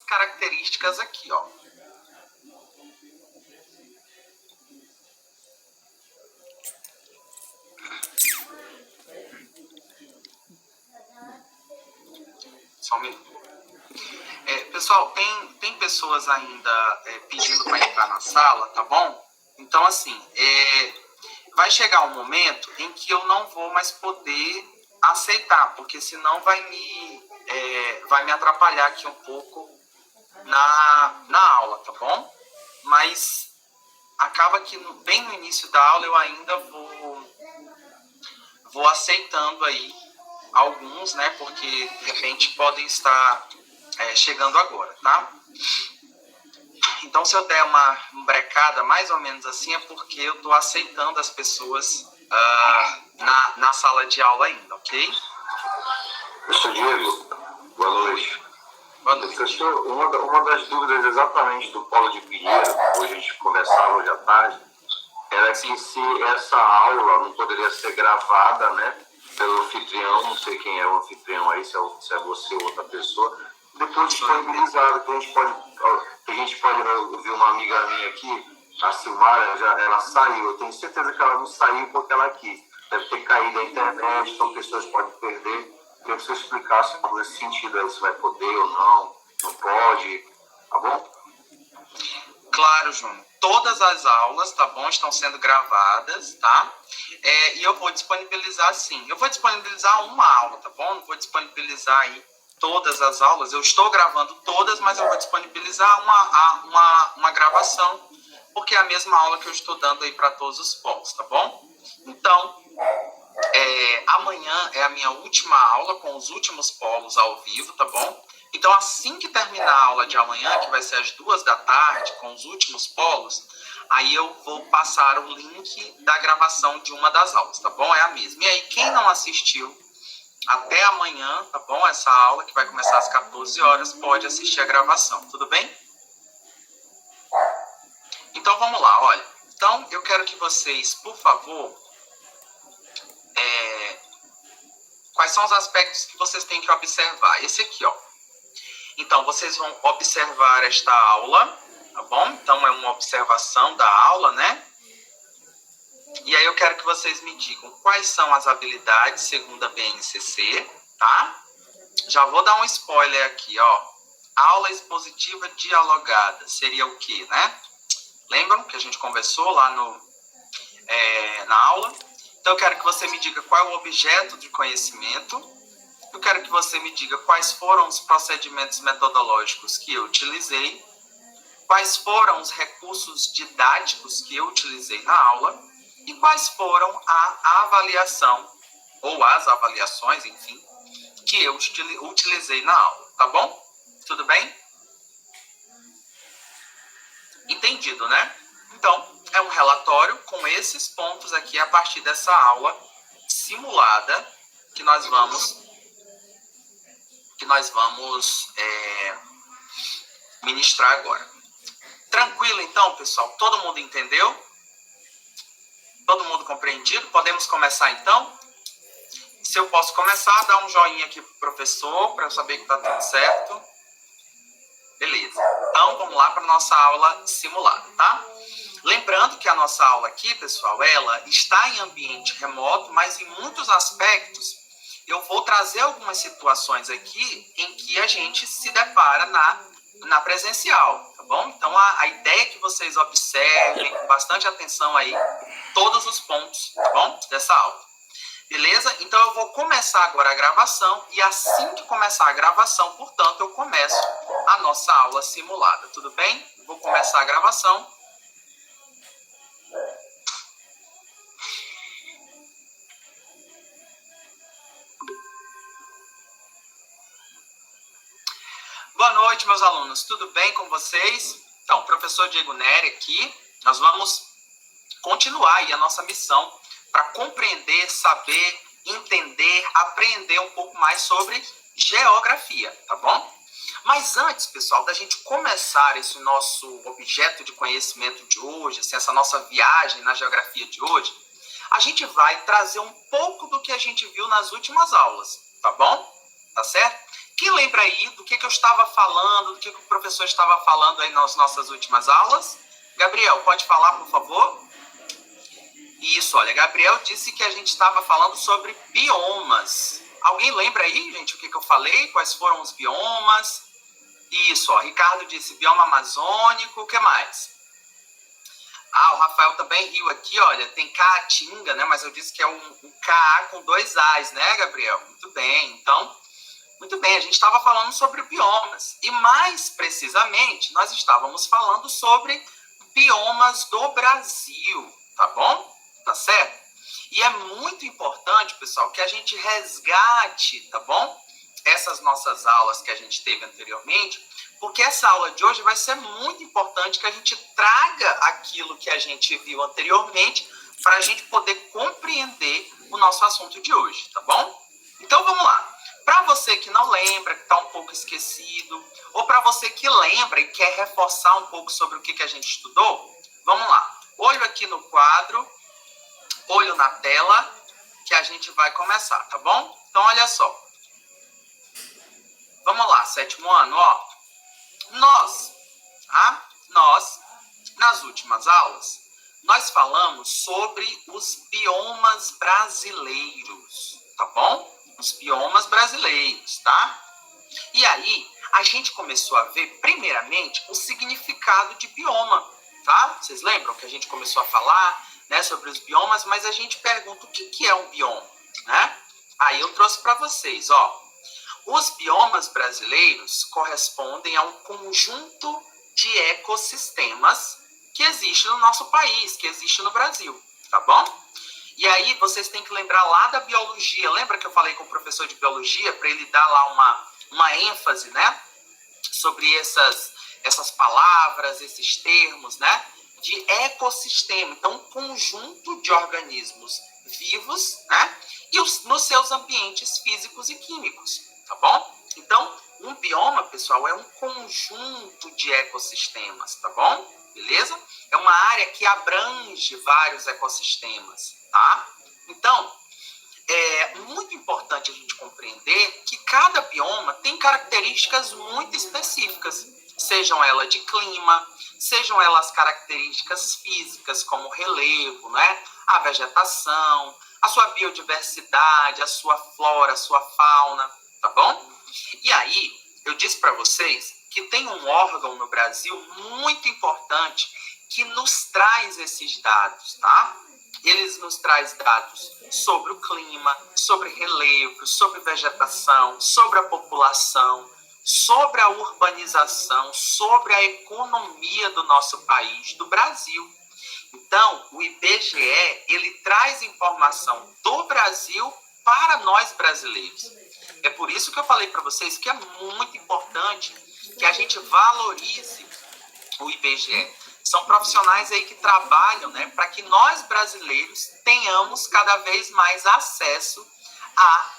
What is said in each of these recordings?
características aqui, ó. Só um minuto. Pessoal, tem pessoas ainda pedindo para entrar na sala, tá bom? Então, assim, vai chegar um momento em que eu não vou mais poder aceitar, porque senão vai me atrapalhar aqui um pouco na aula, tá bom? Mas acaba que bem no início da aula eu ainda vou aceitando aí alguns, né? Porque de repente podem estar chegando agora, tá? Então, se eu der uma brecada mais ou menos assim, é porque eu estou aceitando as pessoas na sala de aula ainda, ok? Professor Diego, boa noite. Boa noite. Professor, uma das dúvidas exatamente do Polo de Pinheiro, hoje a gente conversava hoje à tarde, era que se essa aula não poderia ser gravada, né, pelo anfitrião, não sei quem é o anfitrião aí, se é você ou outra pessoa, depois disponibilizada, que a gente pode ouvir uma amiga minha aqui, a Silmara, ela saiu, eu tenho certeza que ela não saiu porque ela quis, deve ter caído a internet, então pessoas podem perder. Queria que você explicasse algo nesse sentido aí, se vai poder ou não pode, tá bom? Claro, Júnior. Todas as aulas, tá bom, estão sendo gravadas, tá? E eu vou disponibilizar, sim. Eu vou disponibilizar uma aula, tá bom? Não vou disponibilizar aí todas as aulas. Eu estou gravando todas, mas eu vou disponibilizar uma gravação, porque é a mesma aula que eu estou dando aí para todos os polos, tá bom? Então, amanhã é a minha última aula com os últimos polos ao vivo, tá bom? Então, assim que terminar a aula de amanhã, que vai ser às 14h, com os últimos polos, aí eu vou passar o link da gravação de uma das aulas, tá bom? É a mesma. E aí, quem não assistiu até amanhã, tá bom? Essa aula, que vai começar às 14 horas, pode assistir a gravação, tudo bem? Então, vamos lá, olha. Então, eu quero que vocês, por favor, quais são os aspectos que vocês têm que observar? Esse aqui, ó. Então, vocês vão observar esta aula, tá bom? Então, é uma observação da aula, né? E aí eu quero que vocês me digam quais são as habilidades segundo a BNCC, tá? Já vou dar um spoiler aqui, ó. Aula expositiva dialogada seria o quê, né? Lembram que a gente conversou lá na aula? Então, eu quero que você me diga qual é o objeto de conhecimento. Eu quero que você me diga quais foram os procedimentos metodológicos que eu utilizei, quais foram os recursos didáticos que eu utilizei na aula e quais foram a avaliação, ou as avaliações, enfim, que eu utilizei na aula, tá bom? Tudo bem? Entendido, né? Então, é um relatório com esses pontos aqui a partir dessa aula simulada que nós vamos ministrar agora. Tranquilo, então, pessoal? Todo mundo entendeu? Todo mundo compreendido? Podemos começar, então? Se eu posso começar, dá um joinha aqui pro professor, para eu saber que está tudo certo. Beleza. Então, vamos lá para a nossa aula simulada, tá? Lembrando que a nossa aula aqui, pessoal, ela está em ambiente remoto, mas em muitos aspectos eu vou trazer algumas situações aqui em que a gente se depara na presencial, tá bom? Então, a ideia é que vocês observem com bastante atenção aí todos os pontos, tá bom? Dessa aula. Beleza? Então, eu vou começar agora a gravação e assim que começar a gravação, portanto, eu começo a nossa aula simulada, tudo bem? Vou começar a gravação. Boa noite, meus alunos. Tudo bem com vocês? Então, professor Diego Neri aqui. Nós vamos continuar aí a nossa missão para compreender, saber, entender, aprender um pouco mais sobre geografia, tá bom? Mas antes, pessoal, da gente começar esse nosso objeto de conhecimento de hoje, assim, essa nossa viagem na geografia de hoje, a gente vai trazer um pouco do que a gente viu nas últimas aulas, tá bom? Tá certo? Quem lembra aí do que eu estava falando, do que o professor estava falando aí nas nossas últimas aulas? Gabriel, pode falar, por favor? Isso, olha, Gabriel disse que a gente estava falando sobre biomas. Alguém lembra aí, gente, o que eu falei? Quais foram os biomas? Isso, ó, Ricardo disse bioma amazônico, o que mais? Ah, o Rafael também riu aqui, olha, tem Caatinga, né? Mas eu disse que é um K com 2 As, né, Gabriel? Muito bem, então, muito bem, a gente estava falando sobre biomas. E mais precisamente, nós estávamos falando sobre biomas do Brasil, tá bom? Tá certo? E é muito importante, pessoal, que a gente resgate, tá bom? Essas nossas aulas que a gente teve anteriormente, porque essa aula de hoje vai ser muito importante que a gente traga aquilo que a gente viu anteriormente para a gente poder compreender o nosso assunto de hoje, tá bom? Então vamos lá. Para você que não lembra, que está um pouco esquecido, ou para você que lembra e quer reforçar um pouco sobre o que a gente estudou, vamos lá. Olho aqui no quadro, olho na tela, que a gente vai começar, tá bom? Então olha só. Vamos lá, 7º ano, ó. Nós, nas últimas aulas, nós falamos sobre os biomas brasileiros, tá bom? Os biomas brasileiros, tá? E aí, a gente começou a ver, primeiramente, o significado de bioma, tá? Vocês lembram que a gente começou a falar, né, sobre os biomas, mas a gente pergunta o que é um bioma, né? Aí eu trouxe para vocês, ó. Os biomas brasileiros correspondem a um conjunto de ecossistemas que existe no nosso país, que existe no Brasil, tá bom? E aí vocês têm que lembrar lá da biologia. Lembra que eu falei com o professor de biologia para ele dar lá uma ênfase, né? Sobre essas palavras, esses termos, né? De ecossistema. Então, um conjunto de organismos vivos, né? E nos seus ambientes físicos e químicos, tá bom? Então, um bioma, pessoal, é um conjunto de ecossistemas, tá bom? Beleza? É uma área que abrange vários ecossistemas, tá? Então, é muito importante a gente compreender que cada bioma tem características muito específicas, sejam elas de clima, sejam elas características físicas, como relevo, né? A vegetação, a sua biodiversidade, a sua flora, a sua fauna, tá bom? E aí, eu disse para vocês que tem um órgão no Brasil muito importante que nos traz esses dados, tá? Eles nos traz dados sobre o clima, sobre relevo, sobre vegetação, sobre a população, sobre a urbanização, sobre a economia do nosso país, do Brasil. Então, o IBGE, ele traz informação do Brasil para nós brasileiros. É por isso que eu falei para vocês que é muito importante que a gente valorize o IBGE. São profissionais aí que trabalham, né, para que nós brasileiros tenhamos cada vez mais acesso a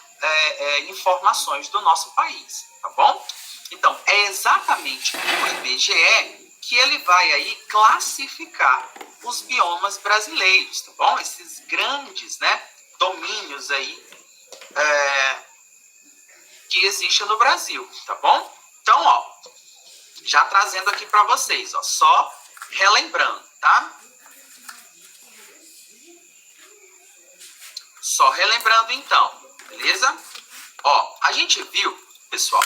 informações do nosso país, tá bom? Então, é exatamente o IBGE que ele vai aí classificar os biomas brasileiros, tá bom? Esses grandes, né, domínios aí que existem no Brasil, tá bom? Então, ó, já trazendo aqui para vocês, ó, só relembrando, tá? Só relembrando então, beleza? Ó, a gente viu, pessoal,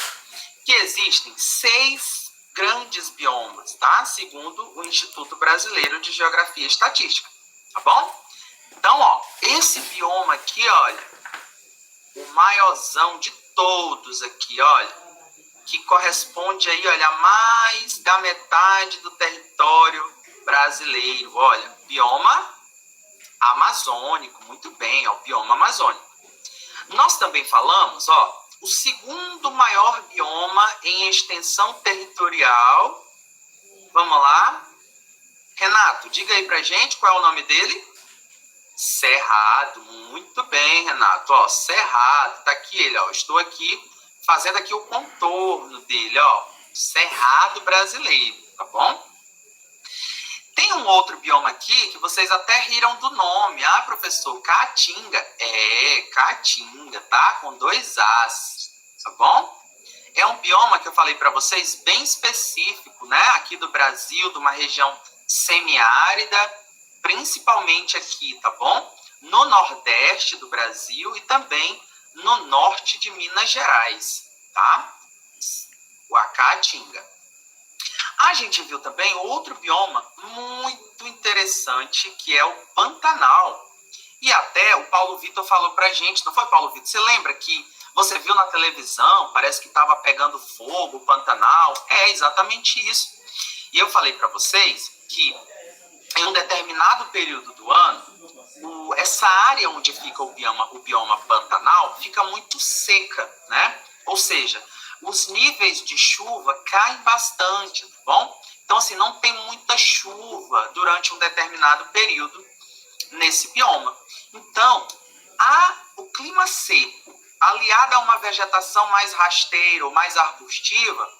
que existem 6 grandes biomas, tá? Segundo o Instituto Brasileiro de Geografia e Estatística, tá bom? Então, ó, esse bioma aqui, olha, o maiorzão de todos aqui, olha, que corresponde aí, olha, a mais da metade do território brasileiro, olha, bioma amazônico, muito bem, ó, bioma amazônico. Nós também falamos, ó, o segundo maior bioma em extensão territorial, vamos lá, Renato, diga aí pra gente qual é o nome dele? Cerrado, muito bem, Renato, ó, Cerrado, tá aqui ele, ó, estou aqui fazendo aqui o contorno dele, ó, Cerrado brasileiro, tá bom? Tem um outro bioma aqui que vocês até riram do nome, ah, professor, Caatinga, Caatinga, tá? Com 2 As, tá bom? É um bioma que eu falei para vocês bem específico, né? Aqui do Brasil, de uma região semiárida, principalmente aqui, tá bom? No nordeste do Brasil e também no norte de Minas Gerais, tá? O Caatinga. A gente viu também outro bioma muito interessante, que é o Pantanal. E até o Paulo Vitor falou pra gente, não foi, Paulo Vitor? Você lembra que você viu na televisão, parece que estava pegando fogo o Pantanal? É exatamente isso. E eu falei para vocês que em um determinado período do ano, essa área onde fica o bioma Pantanal fica muito seca, né? Ou seja, os níveis de chuva caem bastante, tá bom? Então, assim, não tem muita chuva durante um determinado período nesse bioma. Então, o clima seco, aliado a uma vegetação mais rasteira ou mais arbustiva,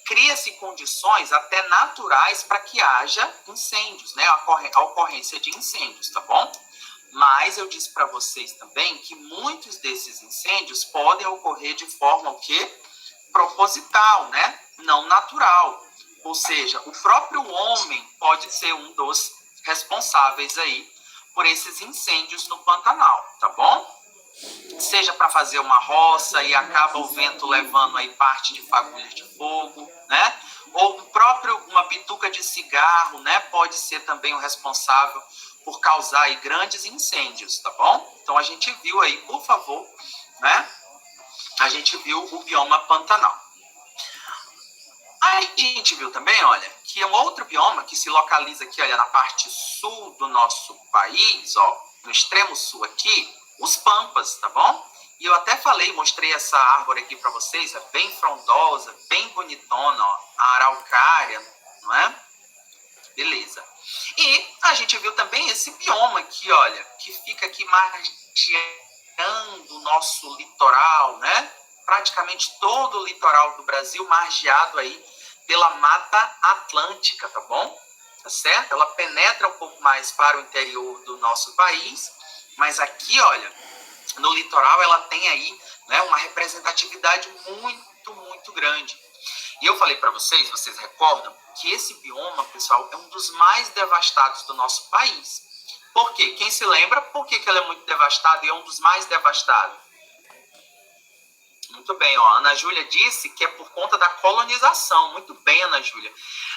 cria-se condições até naturais para que haja incêndios, né? A ocorrência de incêndios, tá bom? Mas eu disse para vocês também que muitos desses incêndios podem ocorrer de forma o quê? Proposital, né? Não natural. Ou seja, o próprio homem pode ser um dos responsáveis aí por esses incêndios no Pantanal, tá bom? Seja para fazer uma roça e acaba o vento levando aí parte de fagulhas de fogo, né? Ou uma bituca de cigarro, né? Pode ser também o responsável por causar aí grandes incêndios, tá bom? Então a gente viu aí, por favor, né? A gente viu o bioma Pantanal. Aí a gente viu também, olha, que é um outro bioma que se localiza aqui, olha, na parte sul do nosso país, ó, no extremo sul aqui, os Pampas, tá bom? E eu até mostrei essa árvore aqui para vocês, é bem frondosa, bem bonitona, ó, a araucária, não é? Beleza. E a gente viu também esse bioma aqui, olha, que fica aqui margeando o nosso litoral, né? Praticamente todo o litoral do Brasil margeado aí pela Mata Atlântica, tá bom? Tá certo? Ela penetra um pouco mais para o interior do nosso país, mas aqui, olha, no litoral ela tem aí, né, uma representatividade muito, muito grande. E eu falei para vocês recordam, que esse bioma, pessoal, é um dos mais devastados do nosso país. Por quê? Quem se lembra por que ele é muito devastado e é um dos mais devastados? Muito bem, ó. A Ana Júlia disse que é por conta da colonização. Muito bem, Ana Júlia.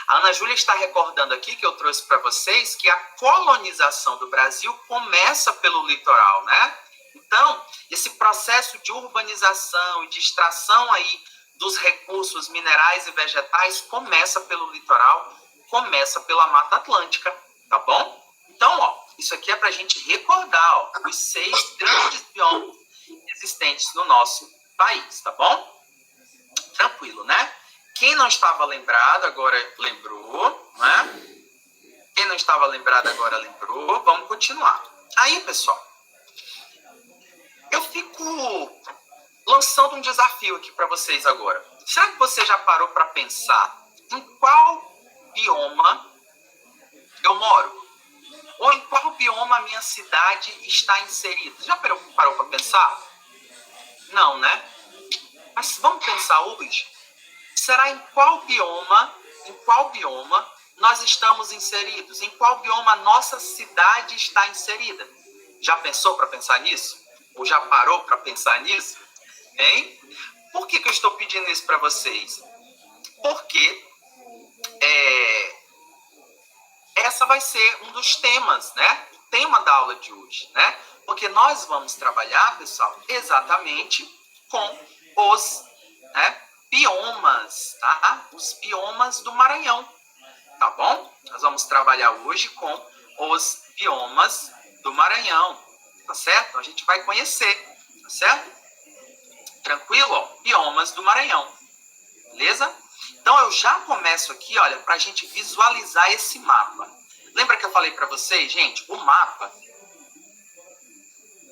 A Ana Júlia está recordando aqui que eu trouxe para vocês que a colonização do Brasil começa pelo litoral, né? Então, esse processo de urbanização e de extração aí dos recursos minerais e vegetais começa pelo litoral, começa pela Mata Atlântica, tá bom? Então, ó, isso aqui é para a gente recordar, ó, os 6 grandes biomas existentes no nosso país, tá bom? Tranquilo, né? Quem não estava lembrado agora lembrou, né? Quem não estava lembrado agora lembrou. Vamos continuar. Aí, pessoal, eu fico lançando um desafio aqui para vocês agora. Será que você já parou para pensar em qual bioma eu moro? Ou em qual bioma a minha cidade está inserida? Já parou para pensar? Não, né? Mas vamos pensar hoje. Será em qual bioma nós estamos inseridos? Em qual bioma a nossa cidade está inserida? Já pensou para pensar nisso? Ou já parou para pensar nisso? Hein? Por que eu estou pedindo isso para vocês? Porque essa vai ser um dos temas, né? O tema da aula de hoje, né? Porque nós vamos trabalhar, pessoal, exatamente com os biomas, tá? Os biomas do Maranhão, tá bom? Nós vamos trabalhar hoje com os biomas do Maranhão, tá certo? A gente vai conhecer, tá certo? Tranquilo? Ó, biomas do Maranhão, beleza? Então eu já começo aqui, olha, para a gente visualizar esse mapa. Lembra que eu falei para vocês, gente, o mapa,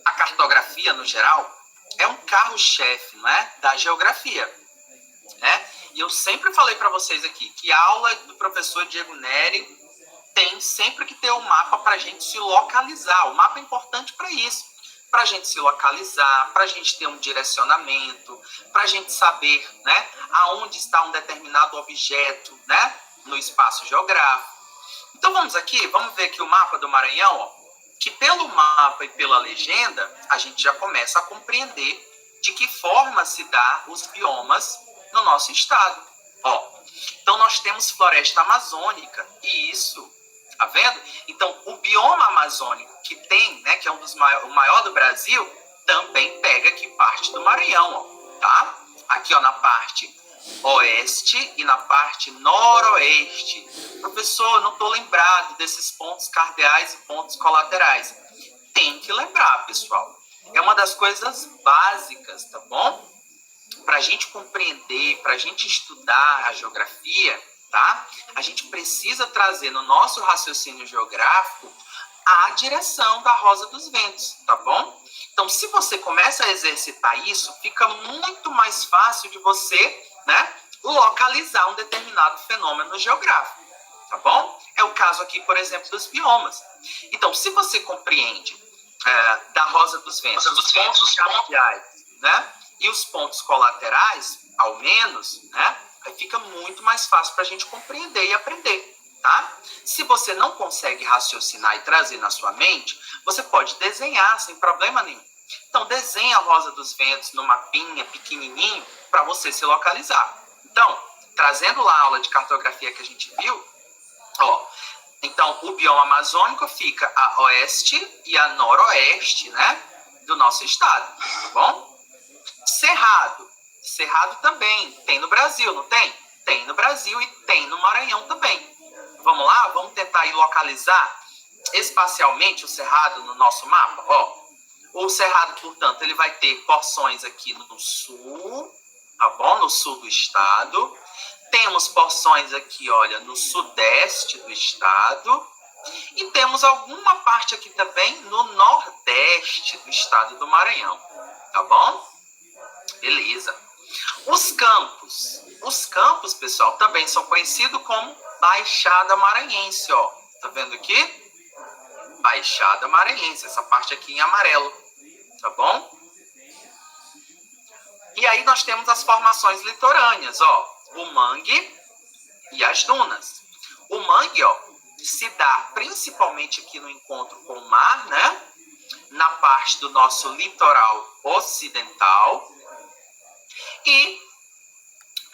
a cartografia no geral, é um carro-chefe, não é? Da geografia, né? E eu sempre falei para vocês aqui que a aula do professor Diego Neri tem sempre que ter um mapa para a gente se localizar. O mapa é importante para isso, para a gente se localizar, para a gente ter um direcionamento, para a gente saber, né, aonde está um determinado objeto, né, no espaço geográfico. Então vamos ver aqui o mapa do Maranhão, ó, que pelo mapa e pela legenda, a gente já começa a compreender de que forma se dá os biomas no nosso estado. Ó, então nós temos floresta amazônica, e isso, tá vendo? Então o bioma amazônico que tem, né, que é o maior do Brasil, também pega aqui parte do Maranhão, ó, tá? Aqui, ó, na parte oeste e na parte noroeste. Professor, não estou lembrado desses pontos cardeais e pontos colaterais. Tem que lembrar, pessoal. É uma das coisas básicas, tá bom? Para a gente compreender, para a gente estudar a geografia, tá? A gente precisa trazer no nosso raciocínio geográfico a direção da rosa dos ventos, tá bom? Então, se você começa a exercitar isso, fica muito mais fácil de você, né, localizar um determinado fenômeno geográfico, tá bom? É o caso aqui, por exemplo, dos biomas. Então, se você compreende da rosa dos ventos, os pontos cardeais, né, e os pontos colaterais, ao menos, né, aí fica muito mais fácil para a gente compreender e aprender, tá? Se você não consegue raciocinar e trazer na sua mente, você pode desenhar sem problema nenhum. Então, desenha a rosa dos ventos no mapinha pequenininho para você se localizar. Então, trazendo lá a aula de cartografia que a gente viu, ó, então o bioma amazônico fica a oeste e a noroeste, né, do nosso estado, tá bom? Cerrado também tem no Brasil, não tem? Tem no Brasil e tem no Maranhão também. Vamos lá? Vamos tentar ir localizar espacialmente o cerrado no nosso mapa? Ó, o cerrado, portanto, ele vai ter porções aqui no sul, tá bom? No sul do estado. Temos porções aqui, olha, no sudeste do estado. E temos alguma parte aqui também no nordeste do estado do Maranhão, tá bom? Beleza. Os campos, pessoal, também são conhecidos como Baixada Maranhense, ó. Tá vendo aqui? Baixada Maranhense, essa parte aqui em amarelo, tá bom? E aí nós temos as formações litorâneas, ó, o mangue e as dunas. O mangue, ó, se dá principalmente aqui no encontro com o mar, né? Na parte do nosso litoral ocidental. E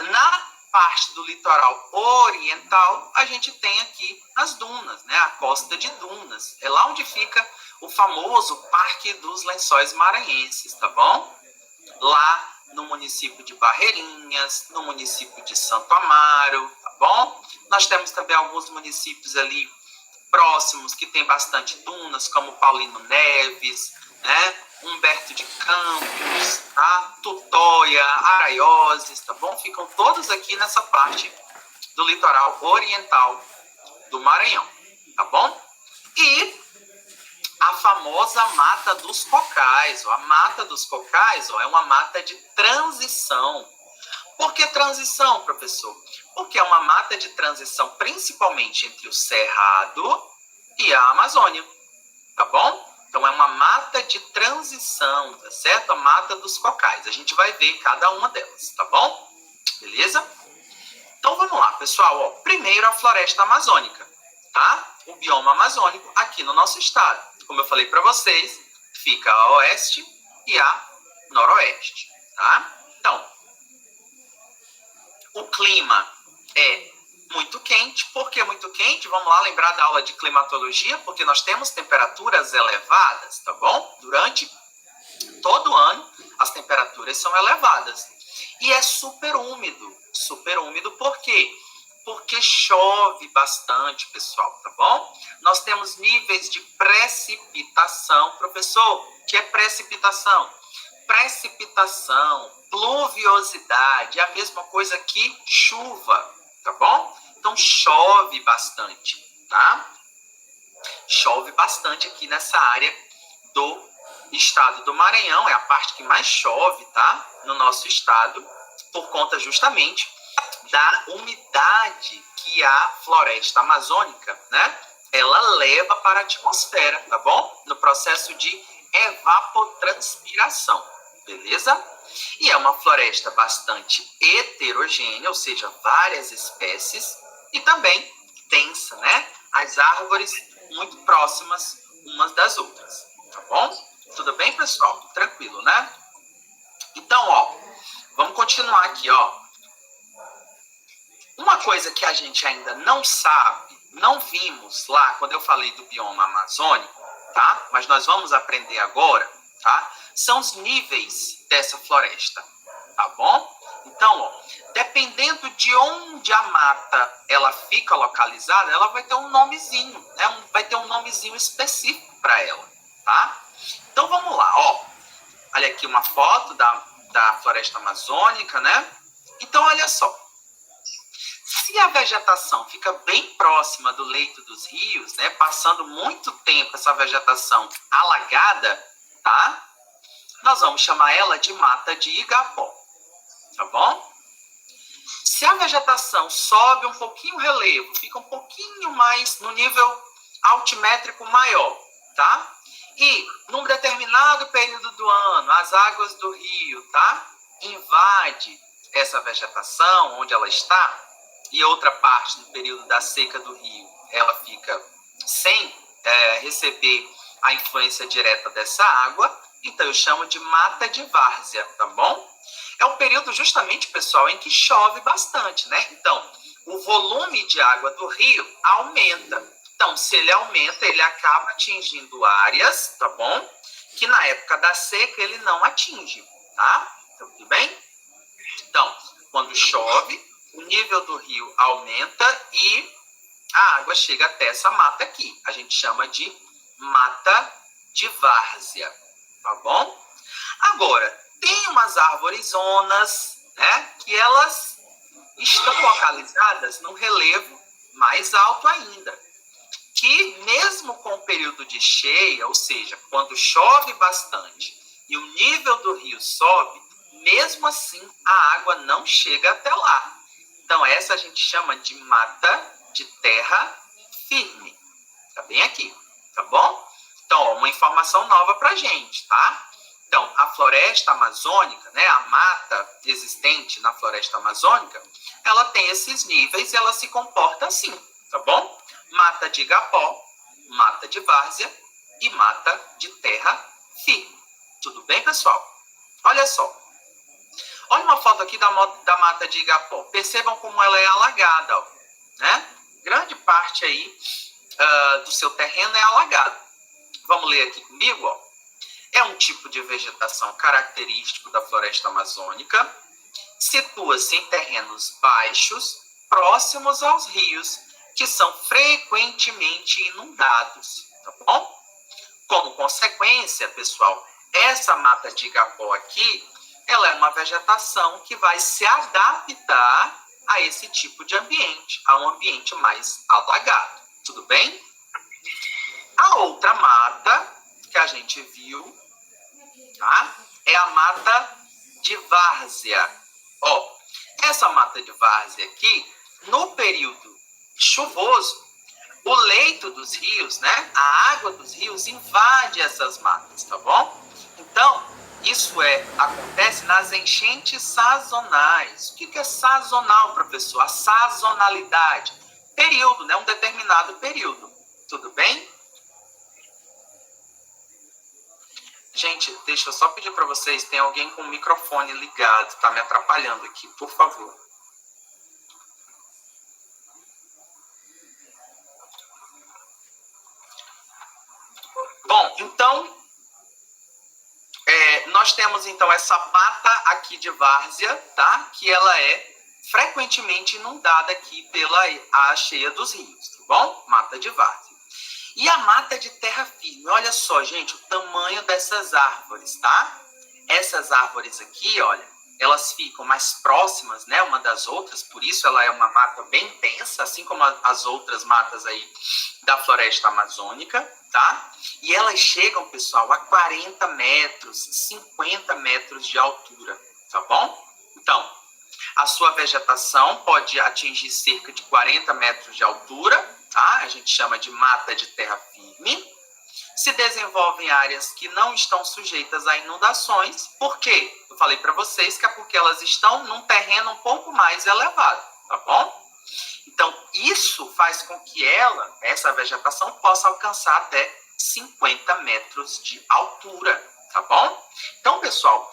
na parte do litoral oriental, a gente tem aqui as dunas, né? A costa de dunas. É lá onde fica o famoso Parque dos Lençóis Maranhenses, tá bom? Lá no município de Barreirinhas, no município de Santo Amaro, tá bom? Nós temos também alguns municípios ali próximos que tem bastante dunas, como Paulino Neves, né? Humberto de Campos, tá? Tutóia, Araioses, tá bom? Ficam todos aqui nessa parte do litoral oriental do Maranhão, tá bom? E a famosa Mata dos Cocais. A Mata dos Cocais, ó, é uma mata de transição. Por que transição, professor? Porque é uma mata de transição principalmente entre o Cerrado e a Amazônia, tá bom? Então, é uma mata de transição, tá certo? A Mata dos Cocais. A gente vai ver cada uma delas, tá bom? Beleza? Então, vamos lá, pessoal. Ó, primeiro, a floresta amazônica, tá? O bioma amazônico aqui no nosso estado. Como eu falei para vocês, fica a oeste e a noroeste, tá? Então, o clima é muito quente. Por que muito quente? Vamos lá lembrar da aula de climatologia, porque nós temos temperaturas elevadas, tá bom? Durante todo ano, as temperaturas são elevadas. E é super úmido. Super úmido por quê? Porque chove bastante, pessoal, tá bom? Nós temos níveis de precipitação. Professor, o que é precipitação? Precipitação, pluviosidade, é a mesma coisa que chuva, tá bom? Então, chove bastante, tá? Chove bastante aqui nessa área do estado do Maranhão, é a parte que mais chove, tá? No nosso estado, por conta justamente da umidade que a floresta amazônica, né? Ela leva para a atmosfera, tá bom? No processo de evapotranspiração, beleza? E é uma floresta bastante heterogênea, ou seja, várias espécies, e também densa, né? As árvores muito próximas umas das outras, tá bom? Tudo bem, pessoal? Tranquilo, né? Então, ó, vamos continuar aqui, ó. Uma coisa que a gente ainda não sabe, não vimos lá quando eu falei do bioma amazônico, tá? Mas nós vamos aprender agora, tá? São os níveis dessa floresta, tá bom? Então, ó, dependendo de onde a mata ela fica localizada, ela vai ter um nomezinho, né? Vai ter um nomezinho específico para ela, tá? Então, vamos lá, ó. Olha aqui uma foto da floresta amazônica, né? Então, olha só. Se a vegetação fica bem próxima do leito dos rios, né, passando muito tempo essa vegetação alagada, tá? Nós vamos chamar ela de mata de igapó, tá bom? Se a vegetação sobe um pouquinho o relevo, fica um pouquinho mais no nível altimétrico maior, tá? E num determinado período do ano, as águas do rio, tá? Invade essa vegetação onde ela está, e outra parte do período da seca do rio, ela fica sem receber a influência direta dessa água, então eu chamo de mata de várzea, tá bom? É um período justamente, pessoal, em que chove bastante, né? Então, o volume de água do rio aumenta. Então, se ele aumenta, ele acaba atingindo áreas, tá bom? Que na época da seca ele não atinge, tá? Então, tudo bem? Então, quando chove, o nível do rio aumenta e a água chega até essa mata aqui. A gente chama de mata de várzea, tá bom? Agora, tem umas árvorezonas, né, que elas estão localizadas num relevo mais alto ainda, que mesmo com o período de cheia, ou seja, quando chove bastante e o nível do rio sobe, mesmo assim a água não chega até lá. Então, essa a gente chama de mata de terra firme. Tá bem aqui, tá bom? Então, ó, uma informação nova pra gente, tá? Então, a floresta amazônica, né, a mata existente na floresta amazônica, ela tem esses níveis e ela se comporta assim, tá bom? Mata de igapó, mata de várzea e mata de terra firme. Tudo bem, pessoal? Olha só. Olha uma foto aqui da mata de igapó. Percebam como ela é alagada, ó, né? Grande parte aí do seu terreno é alagado. Vamos ler aqui comigo, ó. É um tipo de vegetação característico da floresta amazônica. Situa-se em terrenos baixos, próximos aos rios, que são frequentemente inundados, tá bom? Como consequência, pessoal, essa mata de igapó aqui, ela é uma vegetação que vai se adaptar a esse tipo de ambiente, a um ambiente mais alagado. Tudo bem? A outra mata que a gente viu, tá? É a mata de várzea. Ó, essa mata de várzea aqui, no período chuvoso, o leito dos rios, né? A água dos rios invade essas matas, tá bom? Então, isso acontece nas enchentes sazonais. O que é sazonal, professor? A sazonalidade. Período, né? Um determinado período. Tudo bem? Gente, deixa eu só pedir para vocês, tem alguém com o microfone ligado, tá me atrapalhando aqui, por favor. Bom, então, nós temos então essa mata aqui de várzea, tá? Que ela é frequentemente inundada aqui pela cheia dos rios, tá bom? Mata de várzea. E a mata de terra firme, olha só, gente, o tamanho dessas árvores, tá? Essas árvores aqui, olha, elas ficam mais próximas, né, uma das outras, por isso ela é uma mata bem densa, assim como as outras matas aí da floresta amazônica, tá? E elas chegam, pessoal, a 40 metros, 50 metros de altura, tá bom? Então, a sua vegetação pode atingir cerca de 40 metros de altura, tá? A gente chama de mata de terra firme. se desenvolve em áreas que não estão sujeitas a inundações. Por quê? Eu falei para vocês que é porque elas estão num terreno um pouco mais elevado, tá bom? Então, isso faz com que essa vegetação, possa alcançar até 50 metros de altura, tá bom? Então, pessoal,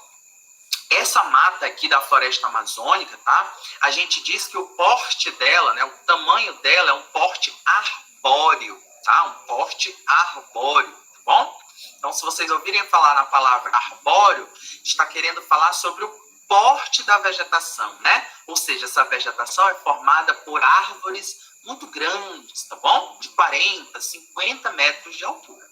essa mata aqui da floresta amazônica, tá? A gente diz que o porte dela, né, o tamanho dela é um porte arbóreo, tá? Um porte arbóreo, tá bom? Então, se vocês ouvirem falar na palavra arbóreo, está querendo falar sobre o porte da vegetação, né? Ou seja, essa vegetação é formada por árvores muito grandes, tá bom? De 40, 50 metros de altura.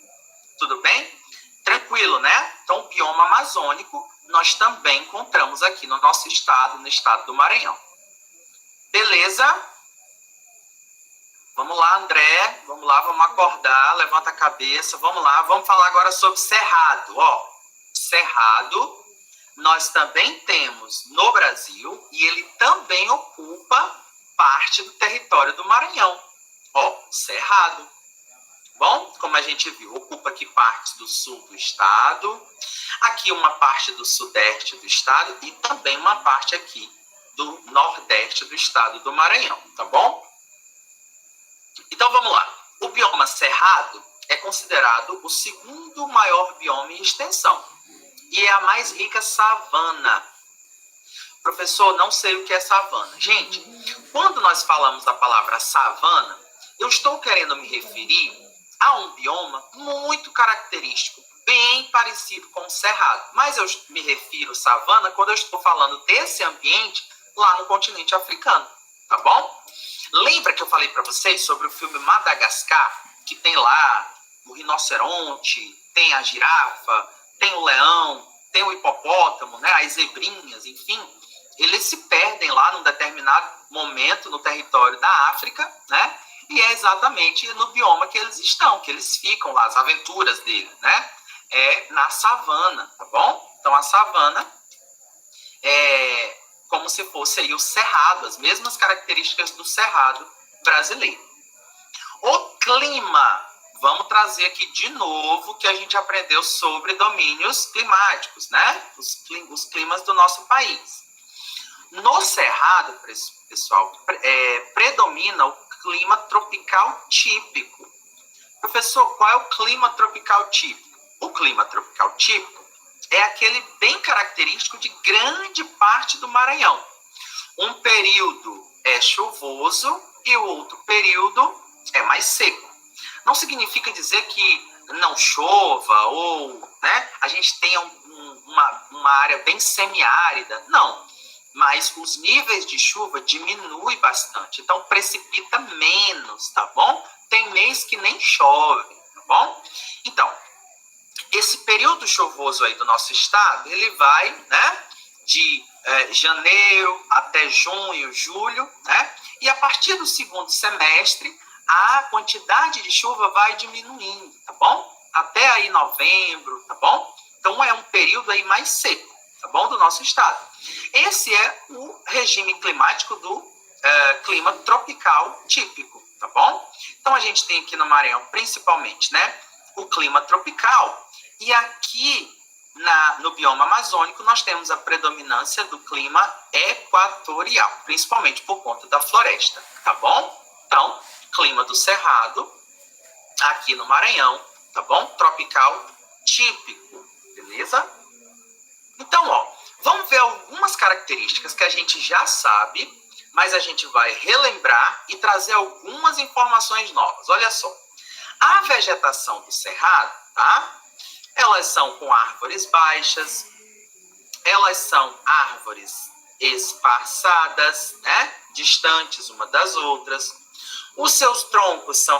Tudo bem? Tranquilo, né? Então, o bioma amazônico nós também encontramos aqui no nosso estado, no estado do Maranhão. Beleza? Vamos lá, André. Vamos lá, vamos acordar. Levanta a cabeça. Vamos lá, vamos falar agora sobre cerrado. Ó, cerrado nós também temos no Brasil e ele também ocupa parte do território do Maranhão. Ó, cerrado. Bom, como a gente viu, ocupa aqui partes do sul do estado, aqui uma parte do sudeste do estado e também uma parte aqui do nordeste do estado do Maranhão, tá bom? Então vamos lá. O bioma cerrado é considerado o segundo maior bioma em extensão e é a mais rica savana. Professor, não sei o que é savana. Gente, quando nós falamos da palavra savana, eu estou querendo me referir a um bioma muito característico, bem parecido com o cerrado. Mas eu me refiro savana quando eu estou falando desse ambiente lá no continente africano, tá bom? Lembra que eu falei para vocês sobre o filme Madagascar, que tem lá o rinoceronte, tem a girafa, tem o leão, tem o hipopótamo, né, as zebrinhas, enfim. Eles se perdem lá num determinado momento no território da África, né? E é exatamente no bioma que eles estão, que eles ficam lá, as aventuras dele, né? É na savana, tá bom? Então, a savana é como se fosse aí o cerrado, as mesmas características do cerrado brasileiro. O clima, vamos trazer aqui de novo que a gente aprendeu sobre domínios climáticos, né? Os climas do nosso país. No cerrado, pessoal, predomina o clima tropical típico. Professor, qual é o clima tropical típico? O clima tropical típico é aquele bem característico de grande parte do Maranhão. Um período é chuvoso e o outro período é mais seco. Não significa dizer que não chova ou, né, a gente tenha uma área bem semiárida. Não. Mas os níveis de chuva diminuem bastante, então precipita menos, tá bom? Tem mês que nem chove, tá bom? Então, esse período chuvoso aí do nosso estado, ele vai, né, de janeiro até junho, julho, né? E a partir do segundo semestre, a quantidade de chuva vai diminuindo, tá bom? Até aí novembro, tá bom? Então, é um período aí mais seco, tá bom? Do nosso estado. Esse é o regime climático do clima tropical típico, tá bom? Então, a gente tem aqui no Maranhão, principalmente, né, o clima tropical. E aqui, no bioma amazônico, nós temos a predominância do clima equatorial, principalmente por conta da floresta, tá bom? Então, clima do cerrado, aqui no Maranhão, tá bom? Tropical típico, beleza? Então, ó, vamos ver algumas características que a gente já sabe, mas a gente vai relembrar e trazer algumas informações novas. Olha só, a vegetação do cerrado, tá? Elas são com árvores baixas, elas são árvores espaçadas, né? Distantes uma das outras. Os seus troncos são